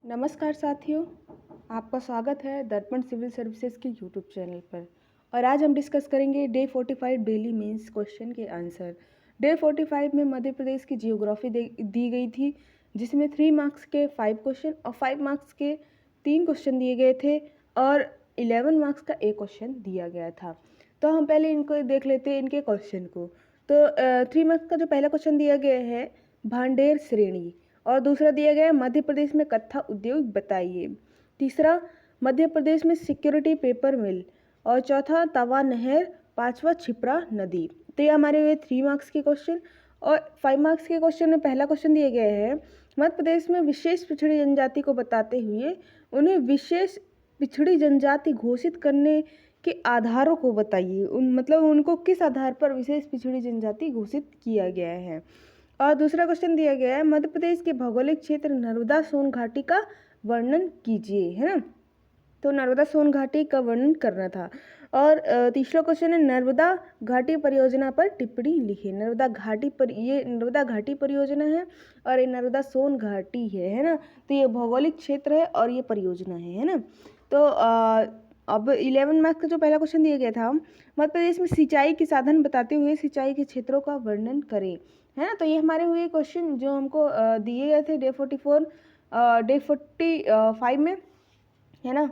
नमस्कार साथियों, आपका स्वागत है दर्पण सिविल सर्विसेज के यूट्यूब चैनल पर। और आज हम डिस्कस करेंगे डे 45 डेली मेंस क्वेश्चन के आंसर। डे 45 में मध्य प्रदेश की जियोग्राफी दी गई थी, जिसमें 3 मार्क्स के 5 क्वेश्चन और 5 मार्क्स के 3 क्वेश्चन दिए गए थे और 11 मार्क्स का एक क्वेश्चन दिया गया था। तो हम पहले इनको देख लेते हैं, इनके क्वेश्चन को। तो 3 मार्क्स का जो पहला क्वेश्चन दिया गया है, भांडेर श्रेणी, और दूसरा दिया गया है मध्य प्रदेश में कत्था उद्योग बताइए। तीसरा, मध्य प्रदेश में सिक्योरिटी पेपर मिल, और चौथा तवा नहर, पांचवा छिप्रा नदी। तो ये हमारे हुए 3 मार्क्स के क्वेश्चन। और 5 मार्क्स के क्वेश्चन में पहला क्वेश्चन दिया गया है, मध्य प्रदेश में विशेष पिछड़ी जनजाति को बताते हुए उन्हें विशेष पिछड़ी जनजाति घोषित करने के आधारों को बताइए। मतलब उनको किस आधार पर विशेष पिछड़ी जनजाति घोषित किया गया है। और दूसरा क्वेश्चन दिया गया है, मध्य प्रदेश के भौगोलिक क्षेत्र नर्मदा सोन घाटी का वर्णन कीजिए, है ना। तो नर्मदा सोन घाटी का वर्णन करना था। और तीसरा क्वेश्चन है, नर्मदा घाटी परियोजना पर टिप्पणी लिखिए। नर्मदा घाटी पर, ये नर्मदा घाटी परियोजना है और ये नर्मदा सोन घाटी है ना। तो ये भौगोलिक क्षेत्र है और ये परियोजना है ना। तो अब 11 मार्क्स का जो पहला क्वेश्चन दिया गया था, मध्य प्रदेश में सिंचाई के साधन बताते हुए सिंचाई के क्षेत्रों का वर्णन करें, है ना। तो ये हमारे हुए क्वेश्चन जो हमको दिए गए थे डे 45 में, है ना।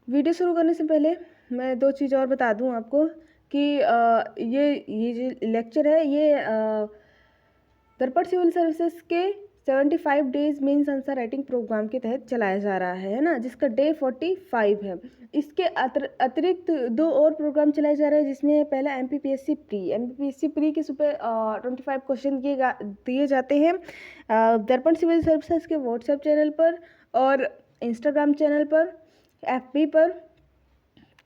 वीडियो शुरू करने से पहले मैं 2 चीज़ और बता दूं आपको कि ये जो लेक्चर है ये दर्पण सिविल सर्विसेज के 75 days mains answer writing program के तहत चलाया जा रहा है ना, जिसका डे 45 है। इसके अतिरिक्त 2 और प्रोग्राम चलाए जा रहे हैं, जिसमें पहला एमपीपीएससी प्री के सुपर 25 क्वेश्चन दिए जाते हैं दर्पण सिविल सर्विसेज के व्हाट्सएप चैनल पर और इंस्टाग्राम चैनल पर, एफबी पर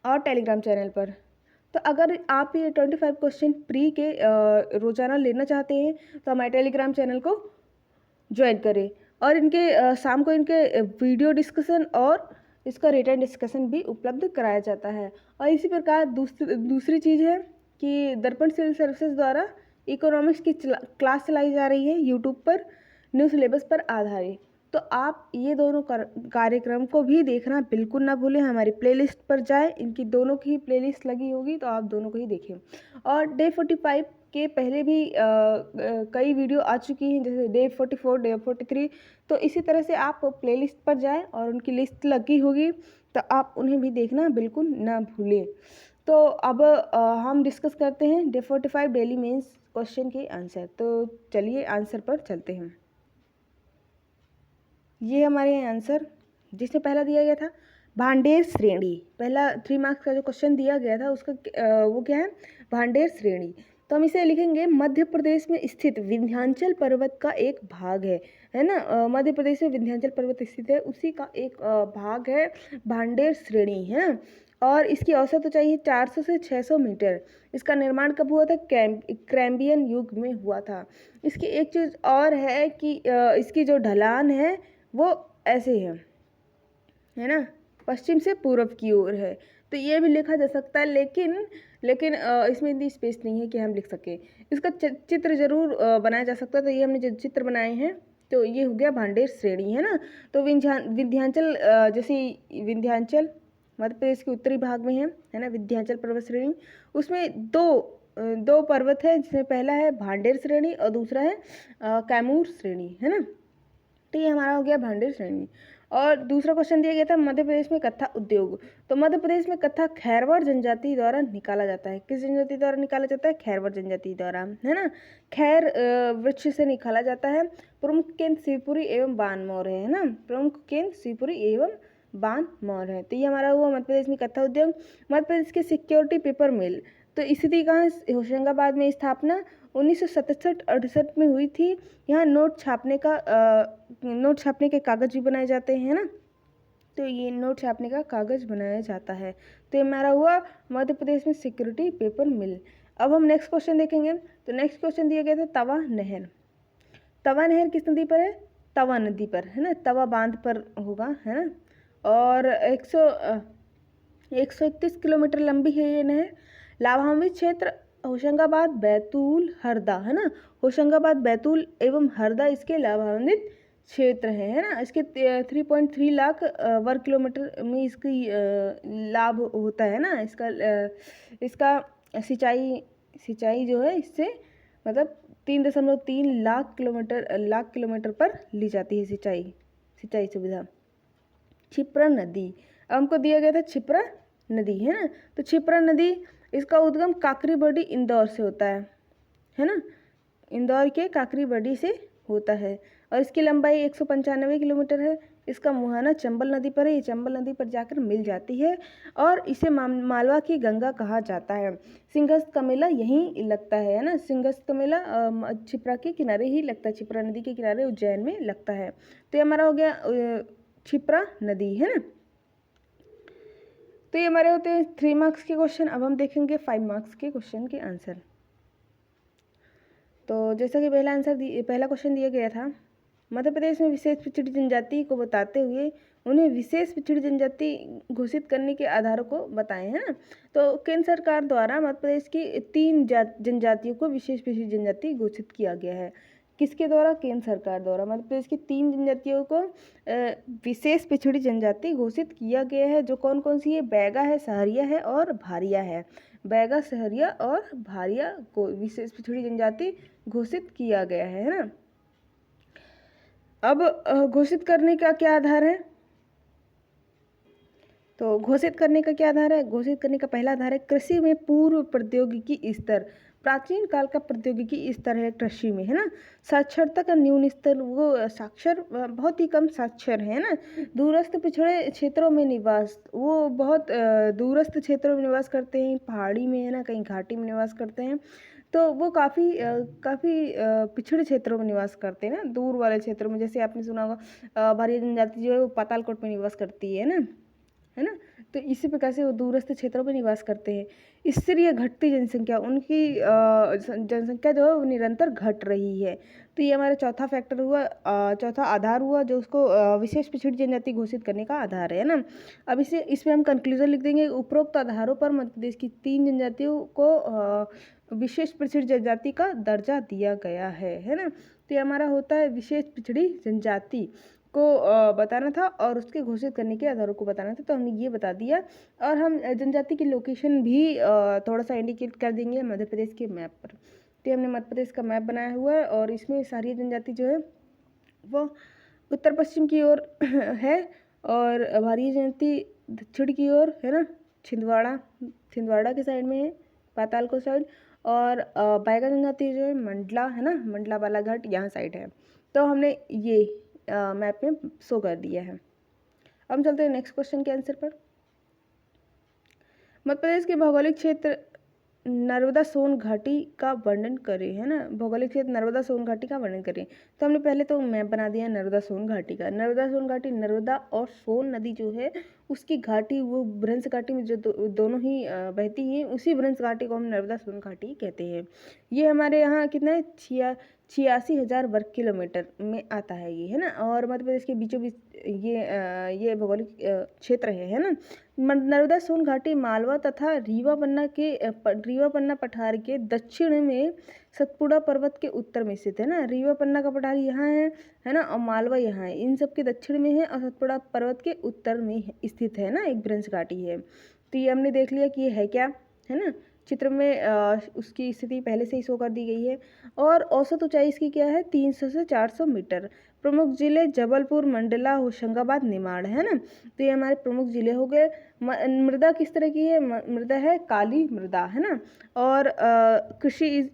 और टेलीग्राम चैनल पर। तो अगर आप ये 25 क्वेश्चन प्री के रोज़ाना लेना चाहते हैं तो हमारे टेलीग्राम चैनल को ज्वाइन करें। और इनके शाम को इनके वीडियो डिस्कशन और इसका रिटर्न डिस्कशन भी उपलब्ध कराया जाता है। और इसी प्रकार दूसरी चीज़ है कि दर्पण सिविल सर्विसेज द्वारा इकोनॉमिक्स की क्लास चलाई जा रही है यूट्यूब पर, न्यू सिलेबस पर आधारित। तो आप ये दोनों कार्यक्रम को भी देखना बिल्कुल ना भूलें। हमारी प्लेलिस्ट पर जाएं, इनकी दोनों की प्लेलिस्ट लगी होगी तो आप दोनों को ही देखें। और डे 45 के पहले भी कई वीडियो आ चुकी हैं, जैसे डे 44, डे 43। तो इसी तरह से आप प्लेलिस्ट पर जाएं और उनकी लिस्ट लगी होगी तो आप उन्हें भी देखना बिल्कुल ना भूलें। तो अब हम डिस्कस करते हैं डे 45 डेली मेंस क्वेश्चन के आंसर। तो चलिए आंसर पर चलते हैं। ये हमारे आंसर, जिसमें पहला दिया गया था भांडेर श्रेणी। पहला 3 मार्क्स का जो क्वेश्चन दिया गया था उसका वो क्या है, भांडेर श्रेणी। तो हम इसे लिखेंगे मध्य प्रदेश में स्थित विंध्याचल पर्वत का एक भाग है ना। मध्य प्रदेश में विंध्याचल पर्वत स्थित है, उसी का एक भाग है भांडेर श्रेणी, है ना। और इसकी औसत ऊंचाई है 400 से 600 मीटर। इसका निर्माण कब हुआ था, कैम्बियन युग में हुआ था। इसकी एक चीज़ और है कि इसकी जो ढलान है वो ऐसे है ना, पश्चिम से पूर्व की ओर है। तो ये भी लिखा जा सकता है, लेकिन इसमें इतनी स्पेस नहीं है कि हम लिख सकें। इसका चित्र जरूर बनाया जा सकता है। तो ये हमने जो चित्र बनाए हैं, तो ये हो गया भांडेर श्रेणी, है ना। तो विंध्याचल, जैसे विंध्याचल मध्य प्रदेश के उत्तरी भाग में है ना, विंध्याचल पर्वत श्रेणी। उसमें दो पर्वत है, जिसमें पहला है भांडेर श्रेणी और दूसरा है कैमूर श्रेणी, है ना। तो ये हमारा हो गया भांडेर श्रेणी। और दूसरा क्वेश्चन दिया गया था मध्य प्रदेश में कत्था उद्योग। तो मध्य प्रदेश में कत्था खैरवर जनजाति द्वारा निकाला जाता है। किस जनजाति द्वारा निकाला जाता है, खैरवर जनजाति द्वारा, है ना। खैर वृक्ष से निकाला जाता है। प्रमुख केंद्र शिवपुरी एवं बानमौर है ना। प्रमुख केंद्र शिवपुरी एवं बानमौर है। तो ये हमारा हुआ मध्य प्रदेश में कत्था उद्योग। मध्य प्रदेश के सिक्योरिटी पेपर मिल, तो स्थिति कहाँ, होशंगाबाद में स्थापना 1967-68 में हुई थी। यहाँ नोट छापने के कागज भी बनाए जाते हैं ना। तो ये नोट छापने का कागज बनाया जाता है। तो ये हमारा हुआ मध्य प्रदेश में सिक्योरिटी पेपर मिल। अब हम नेक्स्ट क्वेश्चन देखेंगे। तो नेक्स्ट क्वेश्चन दिया गया था तवा नहर। तवा नहर किस नदी पर है, तवा नदी पर, है ना। तवा बांध पर होगा, है ना। और 131 किलोमीटर लंबी है ये नहर। लाभान्वित क्षेत्र होशंगाबाद, बैतूल, हरदा, है ना। होशंगाबाद, बैतूल एवं हरदा इसके लाभान्वित क्षेत्र है ना। इसके 3.3 लाख वर्ग किलोमीटर में इसकी लाभ होता है ना। इसका सिंचाई जो है इससे मतलब 3.3 लाख किलोमीटर पर ली जाती है सिंचाई सुविधा। क्षिप्रा नदी, अब हमको दिया गया था क्षिप्रा नदी है ना। तो क्षिप्रा नदी इसका उद्गम काकरीबड़ी इंदौर से होता है ना। इंदौर के काकरीबड़ी से होता है और इसकी लंबाई 195 किलोमीटर है। इसका मुहाना चंबल नदी पर है। ये चंबल नदी पर जाकर मिल जाती है और इसे मालवा की गंगा कहा जाता है। सिंहस्थ का मेला यहीं लगता है ना। सिंहस्थ का मेला क्षिप्रा के किनारे ही लगता है, क्षिप्रा नदी के किनारे उज्जैन में लगता है। तो ये हमारा हो गया क्षिप्रा नदी है ना। तो ये हमारे होते हैं 3 मार्क्स के क्वेश्चन। अब हम देखेंगे 5 मार्क्स के क्वेश्चन के आंसर। तो जैसा कि पहला क्वेश्चन दिया गया था, मध्य प्रदेश में विशेष पिछड़ी जनजाति को बताते हुए उन्हें विशेष पिछड़ी जनजाति घोषित करने के आधारों को बताएं है ना। तो केंद्र सरकार द्वारा मध्य प्रदेश की 3 जनजातियों को विशेष पिछड़ी जनजाति घोषित किया गया है। किसके द्वारा? केंद्र सरकार द्वारा मध्य प्रदेश की 3 जनजातियों को विशेष पिछड़ी जनजाति घोषित किया गया है। जो कौन कौन सी है? बैगा है, सहरिया है और भारिया है। बैगा, सहरिया और भारिया को विशेष पिछड़ी जनजाति घोषित किया गया है ना। अब घोषित करने का क्या आधार है? तो घोषित करने का क्या आधार है? घोषित करने का पहला आधार है कृषि में पूर्व प्रौद्योगिकी स्तर। प्राचीन काल का प्रौद्योगिकी स्तर है कृषि में, है ना। साक्षरता का न्यून स्तर, वो साक्षर बहुत ही कम साक्षर है ना। दूरस्थ पिछड़े क्षेत्रों में निवास, वो बहुत दूरस्थ क्षेत्रों में निवास करते हैं, पहाड़ी में है ना, कहीं घाटी में निवास करते हैं। तो वो काफ़ी पिछड़े क्षेत्रों में निवास करते हैं ना, दूर वाले क्षेत्रों में। जैसे आपने सुना होगा भारिया जनजाति जो है वो पातालकोट में निवास करती है ना। तो इसी प्रकार से वो दूरस्थ क्षेत्रों में निवास करते हैं। स्थिर घटती जनसंख्या, उनकी जनसंख्या जो है वो निरंतर घट रही है। तो ये हमारा चौथा फैक्टर हुआ, चौथा आधार हुआ जो उसको विशेष पिछड़ी जनजाति घोषित करने का आधार है ना। अब इसमें हम कंक्लूजन लिख देंगे। उपरोक्त आधारों पर मध्य प्रदेश की 3 जनजातियों को विशेष पिछड़ी जनजाति का दर्जा दिया गया है ना। तो ये हमारा होता है विशेष पिछड़ी जनजाति को बताना था और उसके घोषित करने के आधारों को बताना था। तो हमने ये बता दिया और हम जनजाति की लोकेशन भी थोड़ा सा इंडिकेट कर देंगे मध्य प्रदेश के मैप पर। तो हमने मध्य प्रदेश का मैप बनाया हुआ है और इसमें सारी जनजाति जो है वो उत्तर पश्चिम की ओर है और भारिया जनजाति दक्षिण की ओर है ना, छिंदवाड़ा के साइड में है, पातालकोट साइड। और बैगा जनजाति जो है मंडला है ना, मंडला बालाघाट यहाँ साइड है। तो हमने ये मैप में शो कर दिया है। अब हम चलते हैं नेक्स्ट क्वेश्चन के आंसर पर। मध्य प्रदेश के भौगोलिक क्षेत्र नर्मदा सोन घाटी का वर्णन करें, है ना। भौगोलिक क्षेत्र नर्मदा सोन घाटी का वर्णन करें। तो हमने पहले तो मैप बना दिया नर्मदा सोन घाटी का। नर्मदा सोन घाटी, नर्मदा और सोन नदी जो है उसकी घाटी, वो भ्रंश घाटी में जो दोनों ही बहती हैं, उसी भ्रंश घाटी को हम नर्मदा सोन घाटी कहते हैं। ये हमारे यहाँ कितना है? 86,000 वर्ग किलोमीटर में आता है ये, है ना। और मध्य प्रदेश के बीचों बीच ये भौगोलिक क्षेत्र है ना। नर्मदा सोन घाटी मालवा तथा रीवा पन्ना पठार के दक्षिण में सतपुड़ा पर्वत के उत्तर में स्थित है ना। रीवा पन्ना का पठार यहाँ है ना, और मालवा यहाँ है। इन सब के दक्षिण में है और सतपुड़ा पर्वत के उत्तर में स्थित है ना, एक भ्रंश घाटी है। तो ये हमने देख लिया कि ये है क्या, है ना। चित्र में उसकी स्थिति पहले से ही शो कर दी गई है। और औसत ऊंचाई इसकी क्या है? 300 से 400 मीटर। प्रमुख जिले जबलपुर, मंडला, होशंगाबाद, निमाड़, है ना। तो ये हमारे प्रमुख जिले हो गए। मृदा किस तरह की है? मृदा है काली मृदा, है ना। और कृषि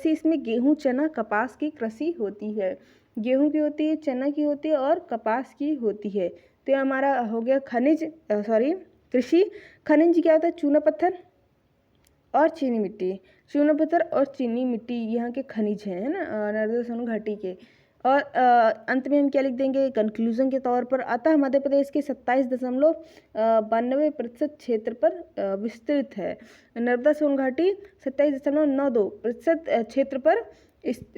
इसमें गेहूं, चना, कपास की कृषि होती है। गेहूं की होती है, चना की होती है और कपास की होती है। तो ये हमारा हो गया कृषि। खनिज क्या होता है? चूना पत्थर और चीनी मिट्टी। चूना पत्थर और चीनी मिट्टी यहाँ के खनिज हैं, है ना, नर्मदा सोन घाटी के। और अंत में हम क्या लिख देंगे? कंक्लूजन के तौर पर, अतः मध्य प्रदेश के 27.92% क्षेत्र पर विस्तृत है। नर्मदा सोन घाटी 27.92% क्षेत्र पर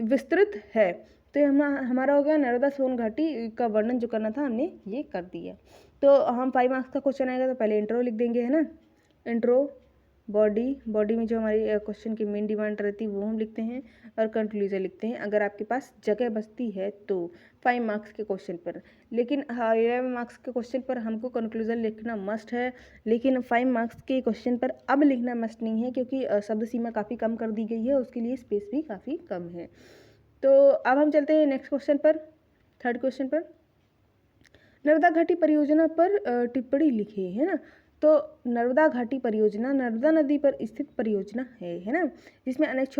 विस्तृत है। तो ये हमारा हो गया नर्मदा सोन घाटी का वर्णन जो करना था हमने ये कर दिया। तो हम 5 मार्क्स का क्वेश्चन आएगा तो पहले इंट्रो लिख देंगे, है ना। इंट्रो बॉडी में जो हमारी क्वेश्चन की मेन डिमांड रहती है वो हम लिखते हैं और कंक्लूजन लिखते हैं अगर आपके पास जगह बचती है तो 5 मार्क्स के क्वेश्चन पर। लेकिन 11 मार्क्स के क्वेश्चन पर हमको कंक्लूजन लिखना मस्ट है, लेकिन 5 मार्क्स के क्वेश्चन पर अब लिखना मस्ट नहीं है क्योंकि शब्द सीमा काफ़ी कम कर दी गई है, उसके लिए स्पेस भी काफ़ी कम है। तो अब हम चलते हैं नेक्स्ट क्वेश्चन पर, थर्ड क्वेश्चन पर। नर्मदा घाटी परियोजना पर टिप्पणी लिखिए, है ना। तो नर्मदा घाटी परियोजना नर्मदा नदी पर स्थित परियोजना है ना, जिसमें अनेक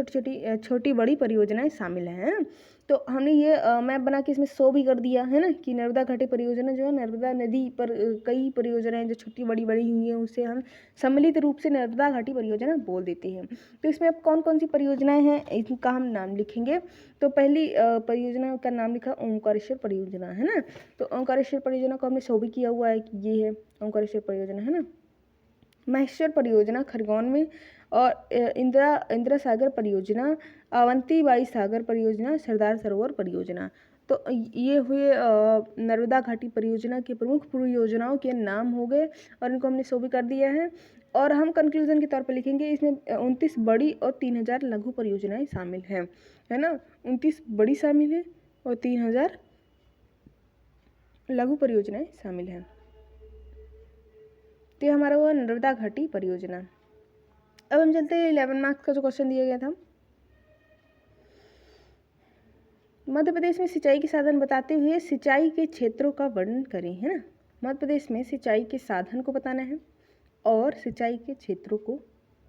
छोटी बड़ी परियोजनाएं शामिल हैं, है ना। तो हमने ये मैप बना के इसमें शो भी कर दिया है ना कि नर्मदा घाटी परियोजना जो है नर्मदा नदी पर कई परियोजनाएं जो छोटी बड़ी हुई हैं उसे हम सम्मिलित रूप से नर्मदा घाटी परियोजना बोल देते हैं। तो इसमें अब कौन कौन सी परियोजनाएं हैं इनका हम नाम लिखेंगे। तो पहली परियोजना का नाम लिखा ओंकारेश्वर परियोजना, है ना। तो ओंकारेश्वर परियोजना को हमने शो भी किया हुआ है कि ये है ओंकारेश्वर परियोजना, है ना। महेश्वर परियोजना खरगोन में, और इंदिरा सागर परियोजना, अवंतीबाई सागर परियोजना, सरदार सरोवर परियोजना। तो ये हुए नर्मदा घाटी परियोजना की प्रमुख परियोजनाओं के नाम हो गए और इनको हमने शो भी कर दिया है। और हम कंक्लूजन के तौर पर लिखेंगे इसमें 29 बड़ी और 3000 लघु परियोजनाएं शामिल हैं, है ना। 29 बड़ी शामिल है और 3000 लघु परियोजनाएं शामिल हैं। तो ये हमारा हुआ नर्मदा घाटी परियोजना। अब हम चलते हैं 11 मार्क्स का जो क्वेश्चन दिया गया था। मध्य प्रदेश में सिंचाई के साधन बताते हुए सिंचाई के क्षेत्रों का वर्णन करें, है ना। मध्य प्रदेश में सिंचाई के साधन को बताना है और सिंचाई के क्षेत्रों को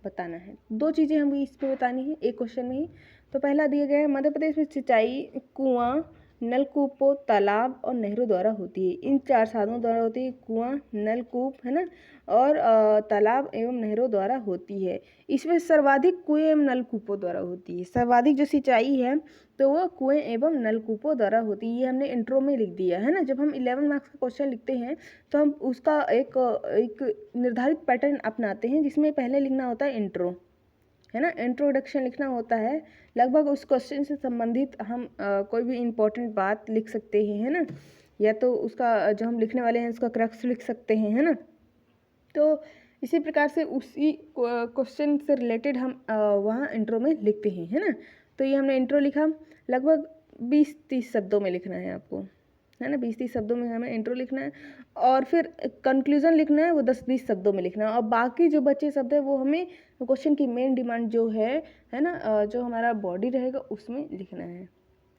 बताना है। दो चीज़ें हमें इसमें बतानी है एक क्वेश्चन में ही। तो पहला दिया गया है मध्य प्रदेश में सिंचाई कुआं, नलकूपों, तालाब और नहरों द्वारा होती है। इन 4 साधनों द्वारा होती है, कुआं, नलकूप, है ना, और तालाब एवं नहरों द्वारा होती है। इसमें सर्वाधिक कुएं एवं नलकूपों द्वारा होती है। सर्वाधिक जो सिंचाई है तो वो कुएं एवं नलकूपों द्वारा होती है। ये हमने इंट्रो में लिख दिया है ना। जब हम 11 मार्क्स का क्वेश्चन लिखते हैं तो हम उसका एक निर्धारित पैटर्न अपनाते हैं जिसमें पहले लिखना होता है इंट्रो, है ना। इंट्रोडक्शन लिखना होता है। लगभग उस क्वेश्चन से संबंधित हम कोई भी इम्पोर्टेंट बात लिख सकते हैं, है ना, या तो उसका जो हम लिखने वाले हैं उसका क्रक्स लिख सकते हैं, है ना। तो इसी प्रकार से उसी क्वेश्चन से रिलेटेड हम वहाँ इंट्रो में लिखते हैं, है ना। तो ये हमने इंट्रो लिखा, लगभग 20-30 शब्दों में लिखना है आपको, है ना। 20-30 शब्दों में हमें इंट्रो लिखना है और फिर कंक्लूजन लिखना है, वो 10-20 शब्दों में लिखना है। और बाकी जो बचे शब्द है वो हमें क्वेश्चन की मेन डिमांड जो है ना, जो हमारा बॉडी रहेगा उसमें लिखना है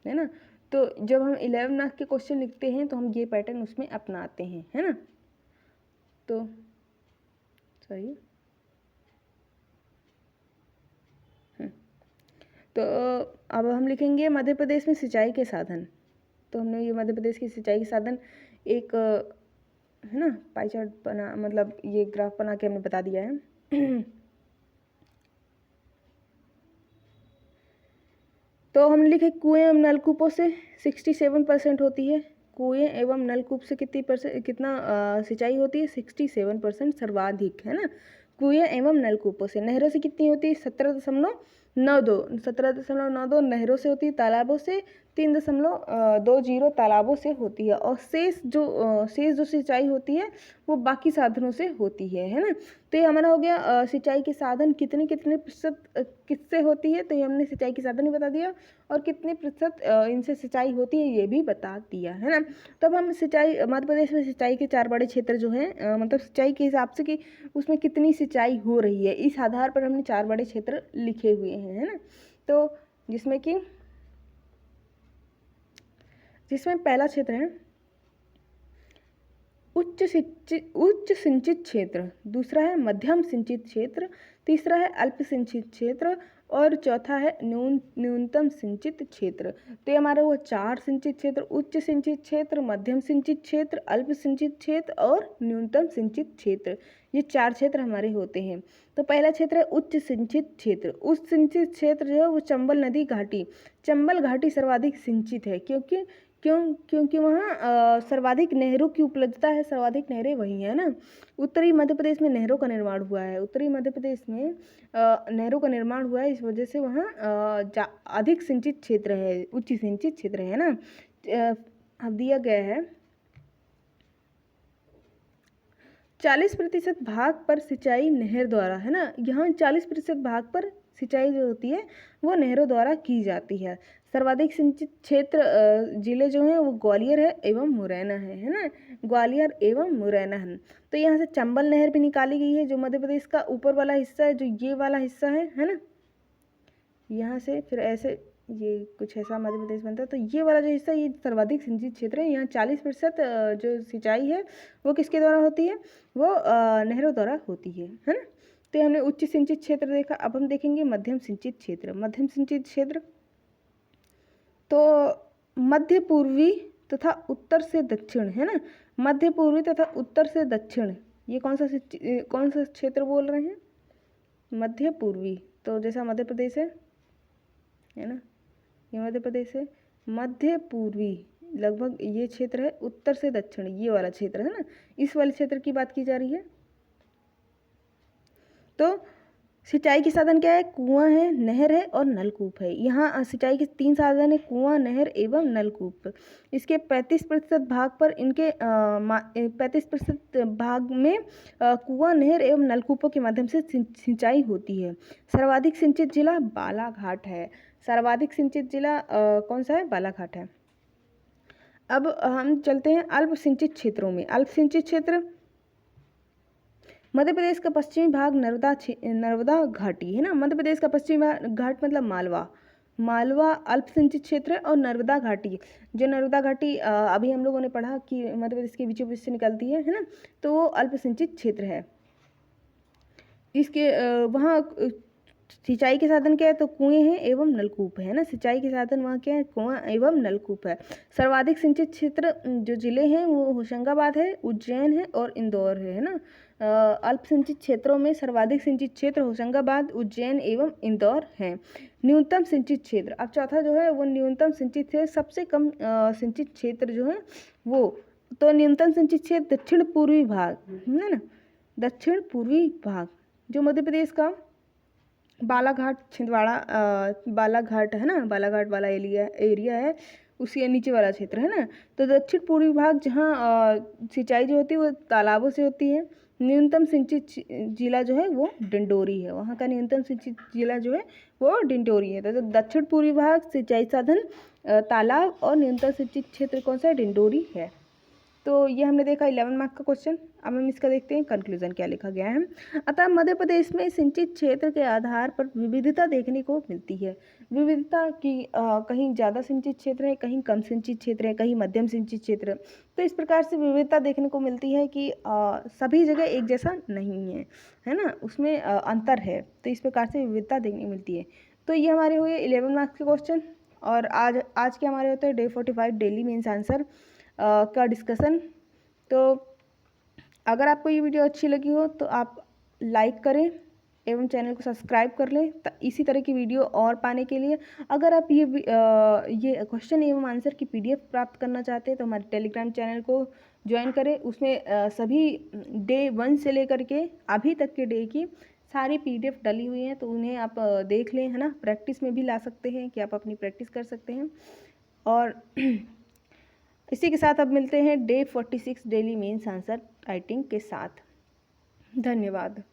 ना। तो जब हम 11 मार्क्स के क्वेश्चन लिखते हैं तो हम ये पैटर्न उसमें अपनाते हैं, है ना। तो सही। तो अब हम लिखेंगे मध्य प्रदेश में सिंचाई के साधन। तो हमने ये मध्य प्रदेश की सिंचाई के साधन एक है ना पाई चार्ट बना, मतलब ये ग्राफ बना के हमने बता दिया है। तो हमने लिखे कुएं एवं नलकूपों से 67% होती है। कुएं एवं नलकूप से कितना सिंचाई होती है, 67% सर्वाधिक, है ना। कुएं एवं नलकूपों से। नहरों से कितनी होती है, 17.92 नहरों से होती है। तालाबों से 3.20 तालाबों से होती है। और शेष जो सिंचाई होती है वो बाकी साधनों से होती है ना। तो ये हमारा हो गया सिंचाई के साधन कितने प्रतिशत किससे होती है। तो ये हमने सिंचाई के साधन ही बता दिया और कितने प्रतिशत इनसे सिंचाई होती है ये भी बता दिया, है ना। तब हम सिंचाई मध्य प्रदेश में सिंचाई के 4 बड़े क्षेत्र जो हैं, मतलब सिंचाई के हिसाब से कि उसमें कितनी सिंचाई हो रही है, इस आधार पर हमने 4 बड़े क्षेत्र लिखे हुए हैं, है ना। तो जिसमें पहला क्षेत्र है उच्च सिंचित क्षेत्र, दूसरा है मध्यम सिंचित क्षेत्र, तीसरा है अल्प सिंचित क्षेत्र और चौथा है न्यूनतम सिंचित क्षेत्र। तो ये हमारा वो 4 सिंचित क्षेत्र, उच्च सिंचित क्षेत्र, मध्यम सिंचित क्षेत्र, अल्प सिंचित क्षेत्र और न्यूनतम सिंचित क्षेत्र, ये 4 क्षेत्र हमारे होते हैं। तो पहला क्षेत्र है उच्च सिंचित क्षेत्र। उच्च सिंचित क्षेत्र जो है वो चंबल घाटी सर्वाधिक सिंचित है, क्योंकि वहाँ सर्वाधिक नहरों की उपलब्धता है, सर्वाधिक नहरें वही है ना। उत्तरी मध्य प्रदेश में नहरों का निर्माण हुआ है, उत्तरी मध्य प्रदेश में नहरों का निर्माण हुआ है, इस वजह से वहाँ अधिक सिंचित क्षेत्र है, उच्च सिंचित क्षेत्र है ना। अब दिया गया है 40% भाग पर सिंचाई नहर द्वारा, है ना, यहाँ 40% भाग पर सिंचाई जो होती है वो नहरों द्वारा की जाती है। सर्वाधिक सिंचित क्षेत्र जिले जो हैं वो ग्वालियर है एवं मुरैना है ना, ग्वालियर एवं मुरैना है। तो यहाँ से चंबल नहर भी निकाली गई है जो मध्य प्रदेश का ऊपर वाला हिस्सा है, जो ये वाला हिस्सा है ना, यहाँ से फिर ऐसे ये कुछ ऐसा मध्य प्रदेश बनता है। तो ये वाला जो हिस्सा ये सर्वाधिक सिंचित क्षेत्र है। यहाँ 40% जो सिंचाई है वो किसके द्वारा होती है, वो नहरों द्वारा होती है ना। तो हमने उच्च सिंचित क्षेत्र देखा, अब हम देखेंगे मध्यम सिंचित क्षेत्र। मध्यम सिंचित क्षेत्र तो मध्य पूर्वी तथा उत्तर से दक्षिण, है ना, मध्य पूर्वी तथा उत्तर से दक्षिण, ये कौन सा क्षेत्र बोल रहे हैं, मध्य पूर्वी। तो जैसा मध्य प्रदेश है ना, ये मध्य प्रदेश है, मध्य पूर्वी लगभग ये क्षेत्र है, उत्तर से दक्षिण ये वाला क्षेत्र है ना, इस वाले क्षेत्र की बात की जा रही है। तो सिंचाई के साधन क्या है, कुआं है, नहर है और नलकूप है। यहाँ सिंचाई के 3 साधन है, कुआं, नहर एवं नलकूप। इसके 35% भाग पर इनके 35% भाग में कुआं, नहर एवं नलकूपों के माध्यम से सिंचाई होती है। सर्वाधिक सिंचित जिला बालाघाट है। सर्वाधिक सिंचित जिला कौन सा है, बालाघाट है। अब हम चलते हैं अल्प सिंचित क्षेत्रों में। अल्प सिंचित क्षेत्र मध्य प्रदेश का पश्चिमी भाग नर्मदा घाटी है ना, मध्य प्रदेश का पश्चिमी घाट मतलब मालवा अल्प सिंचित क्षेत्र है। और नर्मदा घाटी, जो नर्मदा घाटी अभी हम लोगों ने पढ़ा कि मध्य प्रदेश के बीचों बीच से निकलती है ना, तो वो अल्प सिंचित क्षेत्र है। इसके वहाँ सिंचाई के साधन क्या है, तो कुएं हैं एवं नलकूप है ना, सिंचाई के साधन वहाँ क्या है, कुआं एवं नलकूप है। सर्वाधिक सिंचित क्षेत्र जो जिले हैं वो होशंगाबाद है, उज्जैन है और इंदौर है ना। अल्प सिंचित क्षेत्रों में सर्वाधिक सिंचित क्षेत्र होशंगाबाद, उज्जैन एवं इंदौर है। न्यूनतम सिंचित क्षेत्र, अब चौथा जो है वो न्यूनतम सिंचित है, सबसे कम सिंचित क्षेत्र जो है वो, तो न्यूनतम सिंचित क्षेत्र दक्षिण पूर्वी भाग है ना, दक्षिण पूर्वी भाग जो मध्य प्रदेश का बालाघाट छिंदवाड़ा बालाघाट है ना, बालाघाट वाला एरिया है, उसके नीचे वाला क्षेत्र है ना। तो दक्षिण पूर्वी भाग जहाँ सिंचाई जो होती है वो तालाबों से होती है। न्यूनतम सिंचित जिला जो है वो डिंडोरी है, वहाँ का न्यूनतम सिंचित जिला जो है वो डिंडोरी है। तो दक्षिण पूर्वी भाग सिंचाई साधन तालाब और न्यूनतम सिंचित क्षेत्र कौन सा है, डिंडोरी है। तो ये हमने देखा 11 मार्क का क्वेश्चन। अब हम इसका देखते हैं कंक्लूजन क्या लिखा गया है। अतः मध्य प्रदेश में सिंचित क्षेत्र के आधार पर विविधता देखने को मिलती है। विविधता की कहीं ज़्यादा सिंचित क्षेत्र है, कहीं कम सिंचित क्षेत्र है, कहीं मध्यम सिंचित क्षेत्र। तो इस प्रकार से विविधता देखने को मिलती है कि सभी जगह एक जैसा नहीं है ना, उसमें अंतर है। तो इस प्रकार से विविधता देखने को मिलती है। तो ये हमारे हुए 11 मार्क्स के क्वेश्चन। और आज के हमारे होते हैं डे 45 डेली मेंस आंसर का डिस्कशन। तो अगर आपको ये वीडियो अच्छी लगी हो तो आप लाइक करें एवं चैनल को सब्सक्राइब कर लें इसी तरह की वीडियो और पाने के लिए। अगर आप ये क्वेश्चन एवं आंसर की PDF प्राप्त करना चाहते हैं तो हमारे टेलीग्राम चैनल को ज्वाइन करें। उसमें सभी डे 1 से लेकर के अभी तक के डे की सारी PDF डली हुई हैं, तो उन्हें आप देख लें, है ना। प्रैक्टिस में भी ला सकते हैं कि आप अपनी प्रैक्टिस कर सकते हैं। और इसी के साथ अब मिलते हैं day 46 daily mains answer writing के साथ। धन्यवाद।